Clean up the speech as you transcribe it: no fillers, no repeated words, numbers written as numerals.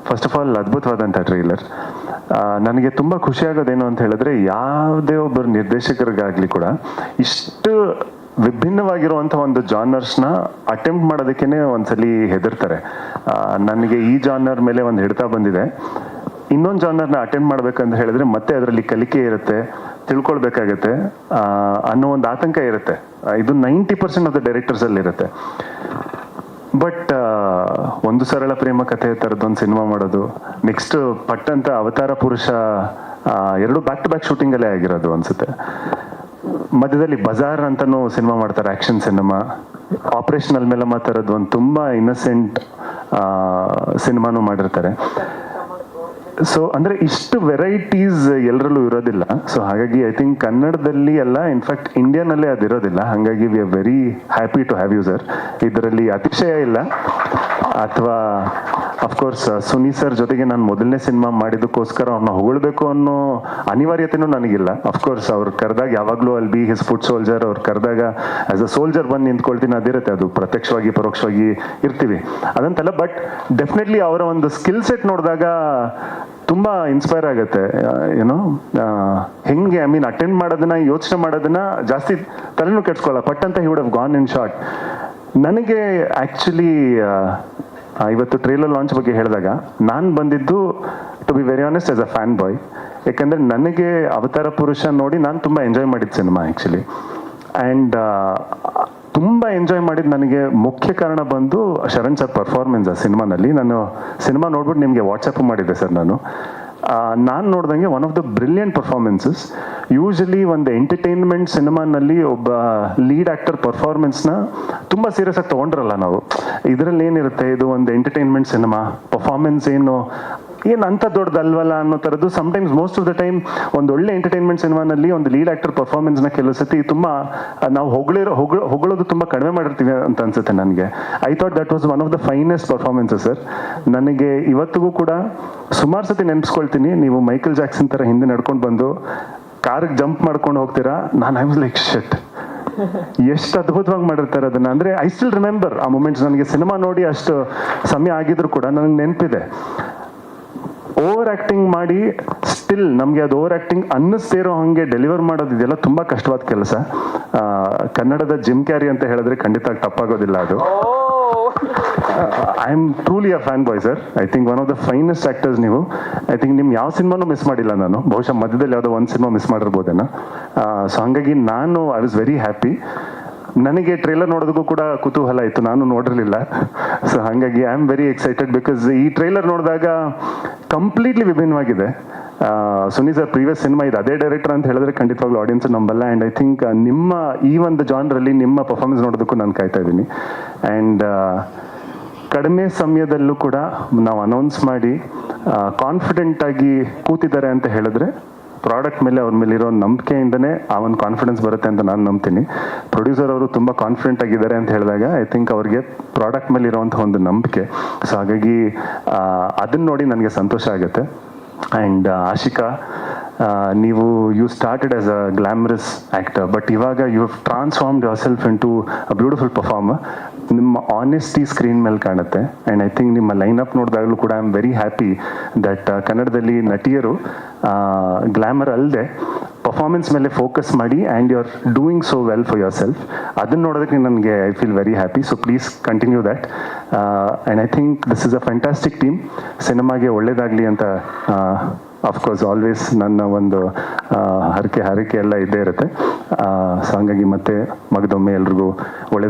First of all ಅದ್ಭುತವಾದಂಥ trailer. ನನಗೆ ತುಂಬ ಖುಷಿಯಾಗೋದೇನು ಅಂತ ಹೇಳಿದ್ರೆ, ಯಾವುದೇ ಒಬ್ಬರು ನಿರ್ದೇಶಕರಿಗಾಗಲಿ ಕೂಡ ಇಷ್ಟು ವಿಭಿನ್ನವಾಗಿರುವಂಥ ಒಂದು ಜಾನರ್ಸ್ನ ಅಟೆಂಪ್ಟ್ ಮಾಡೋದಕ್ಕೇ ಒಂದ್ಸಲಿ ಹೆದರ್ತಾರೆ. ನನಗೆ ಈ ಜಾನರ್ ಮೇಲೆ ಒಂದು ಹಿಡ್ತಾ ಬಂದಿದೆ, ಇನ್ನೊಂದು ಜಾನರ್ನ ಅಟೆಂಪ್ಟ್ ಮಾಡ್ಬೇಕಂತ ಹೇಳಿದ್ರೆ ಮತ್ತೆ ಅದರಲ್ಲಿ ಕಲಿಕೆ ಇರುತ್ತೆ, ತಿಳ್ಕೊಳ್ಬೇಕಾಗತ್ತೆ ಅನ್ನೋ ಒಂದು ಆತಂಕ ಇರುತ್ತೆ. ಇದು 90% ಆಫ್ ದ ಡೈರೆಕ್ಟರ್ಸಲ್ಲಿ ಇರುತ್ತೆ. ಬಟ್ ಒಂದು ಸರಳ ಪ್ರೇಮ ಕಥೆ ಥರದ್ದೊಂದು ಸಿನಿಮಾ ಮಾಡೋದು, ನೆಕ್ಸ್ಟ್ ಪಟ್ಟಂತ ಅವತಾರ ಪುರುಷ, ಎರಡು ಬ್ಯಾಕ್ ಟು ಬ್ಯಾಕ್ ಶೂಟಿಂಗಲ್ಲೇ ಆಗಿರೋದು ಅನ್ಸುತ್ತೆ. ಮಧ್ಯದಲ್ಲಿ ಬಜಾರ್ ಅಂತಲೂ ಸಿನಿಮಾ ಮಾಡ್ತಾರೆ, ಆ್ಯಕ್ಷನ್ ಸಿನಿಮಾ. ಆಪರೇಷನಲ್ ಮೇಲೆ ಮಾತಾಡೋದು ಒಂದು ತುಂಬ ಇನ್ನಸೆಂಟ್ ಸಿನಿಮಾನು ಮಾಡಿರ್ತಾರೆ. ಸೊ ಅಂದರೆ ಇಷ್ಟು ವೆರೈಟೀಸ್ ಎಲ್ಲರಲ್ಲೂ ಇರೋದಿಲ್ಲ. ಸೊ ಹಾಗಾಗಿ ಐ ಥಿಂಕ್ ಕನ್ನಡದಲ್ಲಿ ಅಲ್ಲ, ಇನ್ಫ್ಯಾಕ್ಟ್ ಇಂಡಿಯಾನಲ್ಲೇ ಅದಿರೋದಿಲ್ಲ. ಹಾಗಾಗಿ we are very happy to have you sir. ಇದರಲ್ಲಿ ಅತಿಶಯ ಇಲ್ಲ. ಅಥವಾ ಅಫ್ಕೋರ್ಸ್ ಸುನಿ ಸರ್ ಜೊತೆಗೆ ನಾನು ಮೊದಲನೇ ಸಿನಿಮಾ ಮಾಡಿದ್ದಕ್ಕೋಸ್ಕರ ಅವ್ರನ್ನ ಹೊಗಳ್ಬೇಕು ಅನ್ನೋ ಅನಿವಾರ್ಯತೆನೂ ನನಗಿಲ್ಲ. ಅಫ್ಕೋರ್ಸ್ ಅವ್ರು ಕರೆದಾಗ ಯಾವಾಗಲೂ ಅಲ್ಲಿ ಬಿ ಹಿಸ್ ಫುಡ್ ಸೋಲ್ಜರ್, ಅವ್ರು ಕರೆದಾಗ ಆಸ್ ಅ ಸೋಲ್ಜರ್ ಬಂದು ನಿಂತ್ಕೊಳ್ತೀನಿ, ಅದಿರುತ್ತೆ. ಅದು ಪ್ರತ್ಯಕ್ಷವಾಗಿ ಪರೋಕ್ಷವಾಗಿ ಇರ್ತೀವಿ, ಅದಂತಲ್ಲ. ಬಟ್ ಡೆಫಿನೆಟ್ಲಿ ಅವರ ಒಂದು ಸ್ಕಿಲ್ ಸೆಟ್ ನೋಡಿದಾಗ ತುಂಬ ಇನ್ಸ್ಪೈರ್ ಆಗುತ್ತೆ. ಏನೋ ಹೆಂಗೆ ಐ ಮೀನ್ ಅಟೆಂಡ್ ಮಾಡೋದನ್ನ, ಯೋಚನೆ ಮಾಡೋದನ್ನ ಜಾಸ್ತಿ ತಲೆನೂ ಕೆಡ್ಸ್ಕೊಳ್ಳ. ಪಟ್ ಅಂತ he would have gone in short. ನನಗೆ ಆ್ಯಕ್ಚುಲಿ ಇವತ್ತು ಟ್ರೈಲರ್ ಲಾಂಚ್ ಬಗ್ಗೆ ಹೇಳಿದಾಗ ನಾನು ಬಂದಿದ್ದು, to be very honest, as a fan boy. ಯಾಕಂದರೆ ನನಗೆ ಅವತಾರ ಪುರುಷ ನೋಡಿ ನಾನು ತುಂಬ ಎಂಜಾಯ್ ಮಾಡಿದ್ದು ಸಿನಿಮಾ ಆ್ಯಕ್ಚುಲಿ. ಆ್ಯಂಡ್ ತುಂಬ ಎಂಜಾಯ್ ಮಾಡಿದ್ದು ನನಗೆ ಮುಖ್ಯ ಕಾರಣ ಬಂದು ಶರಣ್ ಸರ್ ಪರ್ಫಾರ್ಮೆನ್ಸ್ ಆ ಸಿನಿಮಾನಲ್ಲಿ. ನಾನು ಸಿನಿಮಾ ನೋಡ್ಬಿಟ್ಟು ನಿಮಗೆ ವಾಟ್ಸಪ್ ಮಾಡಿದ್ದೆ ಸರ್. ನಾನು ನೋಡ್ದಂಗೆ one of the brilliant performances. Usually ಒಂದು ಎಂಟರ್ಟೈನ್ಮೆಂಟ್ ಸಿನಿಮಾನಲ್ಲಿ ಒಬ್ಬ ಲೀಡ್ ಆ್ಯಕ್ಟರ್ ಪರ್ಫಾರ್ಮೆನ್ಸ್ನ ತುಂಬ ಸೀರಿಯಸ್ ಆಗಿ ತೊಗೊಂಡ್ರಲ್ಲ ನಾವು. ಇದರಲ್ಲಿ ಏನಿರುತ್ತೆ, ಇದು ಒಂದು ಎಂಟರ್ಟೈನ್ಮೆಂಟ್ ಸಿನಿಮಾ, ಪರ್ಫಾರ್ಮೆನ್ಸ್ ಏನು ಅಂತ ದೊಡ್ಡದಲ್ವಲ್ಲ ಅನ್ನೋ ಥರದ್ದು. Sometimes most of the time ಒಂದು ಒಳ್ಳೆ ಎಂಟರ್ಟೈನ್ಮೆಂಟ್ ಸಿನಿಮಾನಲ್ಲಿ ಒಂದು ಲೀಡ್ ಆ್ಯಕ್ಟರ್ ಪರ್ಫಾರ್ಮೆನ್ಸ್ನ ಕೆಲವು ಸತಿ ತುಂಬ ನಾವು ಹೊಗಳೋದು ತುಂಬ ಕಡಿಮೆ ಮಾಡಿರ್ತೀವಿ ಅಂತ ಅನ್ಸುತ್ತೆ ನನಗೆ. I thought that was one of the finest performances sir. ನನಗೆ ಇವತ್ತಿಗೂ ಕೂಡ ಸುಮಾರು ಸತಿ ನೆನೆಸ್ಕೊಳ್ತೀನಿ, ನೀವು ಮೈಕಲ್ ಜಾಕ್ಸನ್ ಥರ ಹಿಂದೆ ನಡ್ಕೊಂಡು ಬಂದು ಕಾರ್ಗೆ ಜಂಪ್ ಮಾಡ್ಕೊಂಡು ಹೋಗ್ತೀರಾ. ನಾನು ಐ ವಾಸ್ ಲೈಕ್ ಶಿಟ್, ಎಷ್ಟು ಅದ್ಭುತವಾಗಿ ಮಾಡಿರ್ತಾರೆ ಅದನ್ನು. ಅಂದರೆ ಐ ಸ್ಟಿಲ್ ರಿಮೆಂಬರ್ ಆ ಮೂಮೆಂಟ್ಸ್. ನನಗೆ ಸಿನಿಮಾ ನೋಡಿ ಅಷ್ಟು ಸಮಯ ಆಗಿದ್ರು ಕೂಡ ನನಗೆ ನೆನಪಿದೆ. ಓವರ್ ಆ್ಯಕ್ಟಿಂಗ್ ಮಾಡಿ ಸ್ಟಿಲ್ ನಮಗೆ ಅದು ಓವರ್ ಆ್ಯಕ್ಟಿಂಗ್ ಅನ್ನಿಸ್ತಿರೋ ಹಾಗೆ ಡೆಲಿವರ್ ಮಾಡೋದು, ಇದೆಲ್ಲ ತುಂಬ ಕಷ್ಟವಾದ ಕೆಲಸ. ಕನ್ನಡದ ಜಿಮ್ ಕ್ಯಾರಿ ಅಂತ ಹೇಳಿದ್ರೆ ಖಂಡಿತ ತಪ್ಪಾಗೋದಿಲ್ಲ ಅದು. I am truly a fan boy sir. I think one of the finest actors ನೀವು. ಐ ಥಿಂಕ್ ನಿಮ್ಮ ಯಾವ ಸಿನಿಮಾನೂ ಮಿಸ್ ಮಾಡಿಲ್ಲ ನಾನು. ಬಹುಶಃ ಮಧ್ಯದಲ್ಲಿ ಯಾವುದೋ ಒಂದು ಸಿನಿಮಾ ಮಿಸ್ ಮಾಡಿರ್ಬೋದೇನೋ. ಸೊ ಹಾಗಾಗಿ ನಾನು ಐ ವಾಸ್ ವೆರಿ ಹ್ಯಾಪಿ. ನನಗೆ ಟ್ರೈಲರ್ ನೋಡೋದಕ್ಕೂ ಕೂಡ ಕುತೂಹಲ ಇತ್ತು, ನಾನು ನೋಡಿರಲಿಲ್ಲ. ಸೊ ಹಾಗಾಗಿ I am very excited because ಈ ಟ್ರೈಲರ್ ನೋಡಿದಾಗ ಕಂಪ್ಲೀಟ್ಲಿ ವಿಭಿನ್ನವಾಗಿದೆ. ಸುನಿ ಸರ್ ಪ್ರೀವಿಯಸ್ ಸಿನಿಮಾ ಇದು ಅದೇ ಡೈರೆಕ್ಟರ್ ಅಂತ ಹೇಳಿದ್ರೆ ಖಂಡಿತವಾಗ್ಲೂ ಆಡಿಯನ್ಸ್ ನಂಬಲ್ಲ. ಆ್ಯಂಡ್ ಐ ಥಿಂಕ್ ನಿಮ್ಮ ಈ ಒಂದು ಜಾನ್ರಲ್ಲಿ ನಿಮ್ಮ ಪರ್ಫಾರ್ಮೆನ್ಸ್ ನೋಡೋದಕ್ಕೂ ನಾನು ಕಾಯ್ತಾ ಇದ್ದೀನಿ. ಆ್ಯಂಡ್ ಕಡಿಮೆ ಸಮಯದಲ್ಲೂ ಕೂಡ ನಾವು ಅನೌನ್ಸ್ ಮಾಡಿ ಕಾನ್ಫಿಡೆಂಟ್ ಆಗಿ ಕೂತಿದ್ದಾರೆ ಅಂತ ಹೇಳಿದ್ರೆ ಪ್ರಾಡಕ್ಟ್ ಮೇಲೆ ಅವ್ರ ಮೇಲೆ ಇರೋ ನಂಬಿಕೆಯಿಂದನೇ ಆ ಒಂದು ಕಾನ್ಫಿಡೆನ್ಸ್ ಬರುತ್ತೆ ಅಂತ ನಾನು ನಂಬ್ತೀನಿ. ಪ್ರೊಡ್ಯೂಸರ್ ಅವರು ತುಂಬ ಕಾನ್ಫಿಡೆಂಟ್ ಆಗಿದ್ದಾರೆ ಅಂತ ಹೇಳಿದಾಗ ಐ ಥಿಂಕ್ ಅವ್ರಿಗೆ ಪ್ರಾಡಕ್ಟ್ ಮೇಲೆ ಇರೋವಂಥ ಒಂದು ನಂಬಿಕೆ. ಸೊ ಹಾಗಾಗಿ ಅದನ್ನ ನೋಡಿ ನನಗೆ ಸಂತೋಷ ಆಗುತ್ತೆ. ಆ್ಯಂಡ್ ಆಶಿಕಾ, ನೀವು you started as a glamorous actor, but ಇವಾಗ you have transformed yourself into a beautiful performer. ನಿಮ್ಮ ಆನೆಸ್ಟಿ ಸ್ಕ್ರೀನ್ ಮೇಲೆ ಕಾಣುತ್ತೆ. ಆ್ಯಂಡ್ ಐ ಥಿಂಕ್ ನಿಮ್ಮ ಲೈನಪ್ ನೋಡಿದಾಗಲೂ ಕೂಡ I am very happy that ಕನ್ನಡದಲ್ಲಿ ನಟಿಯರು ಗ್ಲಾಮರ್ ಅಲ್ಲದೆ ಪರ್ಫಾರ್ಮೆನ್ಸ್ ಮೇಲೆ ಫೋಕಸ್ ಮಾಡಿ and you are doing so well for yourself. ಅದನ್ನು ನೋಡೋದಕ್ಕೆ ನನಗೆ I feel very happy. So please continue that. And I think this is a fantastic team. ಸಿನಿಮಾಗೆ ಒಳ್ಳೇದಾಗಲಿ ಅಂತ ಅಫ್ಕೋರ್ಸ್ ಆಲ್ವೇಸ್ ನನ್ನ ಒಂದು ಹರಕೆ ಎಲ್ಲ ಇದ್ದೇ ಇರುತ್ತೆ. ಸೊ ಹಂಗಾಗಿ ಮತ್ತೆ ಮಗದೊಮ್ಮೆ ಎಲ್ರಿಗೂ ಒಳ್ಳೆ